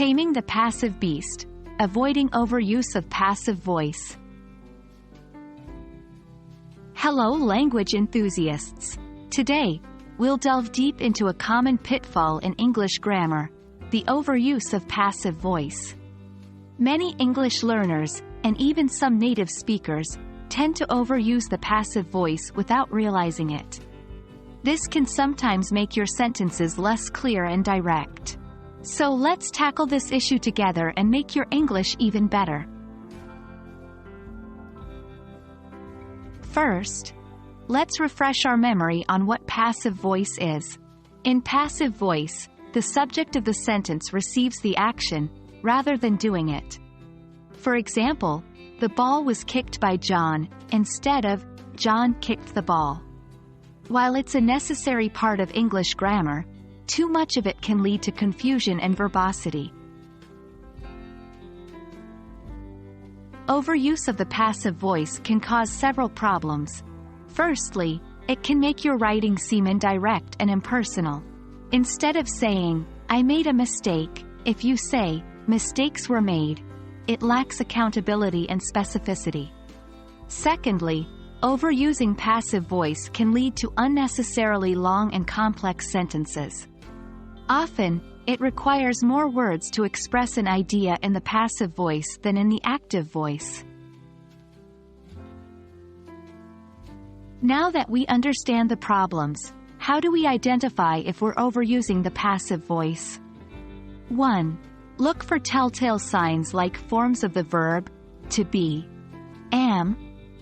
Taming the Passive Beast, Avoiding Overuse of Passive Voice. Hello language enthusiasts. Today, we'll delve deep into a common pitfall in English grammar, the overuse of passive voice. Many English learners, and even some native speakers, tend to overuse the passive voice without realizing it. This can sometimes make your sentences less clear and direct. So let's tackle this issue together and make your English even better. First, let's refresh our memory on what passive voice is. In passive voice, the subject of the sentence receives the action, rather than doing it. For example, the ball was kicked by John, instead of, John kicked the ball. While it's a necessary part of English grammar, too much of it can lead to confusion and verbosity. Overuse of the passive voice can cause several problems. Firstly, it can make your writing seem indirect and impersonal. Instead of saying, "I made a mistake," if you say, "mistakes were made," it lacks accountability and specificity. Secondly, overusing passive voice can lead to unnecessarily long and complex sentences. Often, it requires more words to express an idea in the passive voice than in the active voice. Now that we understand the problems, how do we identify if we're overusing the passive voice? 1. Look for telltale signs like forms of the verb to be, am,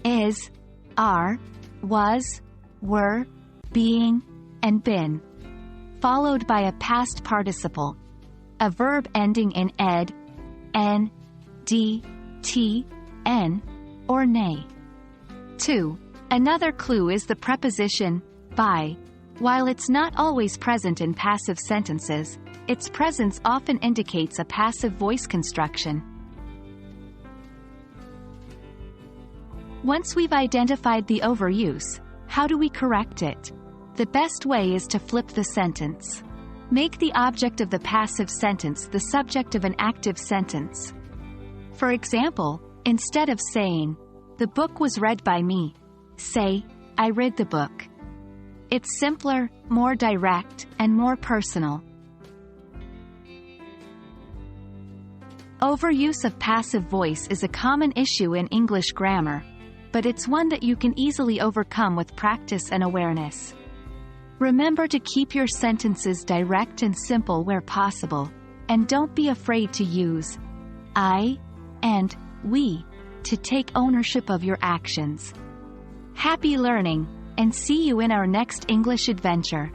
is, are, was, were, being, and been, followed by a past participle, a verb ending in ed, n, d, t, n, or nay. 2. Another clue is the preposition by. While it's not always present in passive sentences, its presence often indicates a passive voice construction. Once we've identified the overuse, how do we correct it? The best way is to flip the sentence. Make the object of the passive sentence the subject of an active sentence. For example, instead of saying, "The book was read by me," say, "I read the book." It's simpler, more direct, and more personal. Overuse of passive voice is a common issue in English grammar, but it's one that you can easily overcome with practice and awareness. Remember to keep your sentences direct and simple where possible, and don't be afraid to use I and we to take ownership of your actions. Happy learning, and see you in our next English adventure.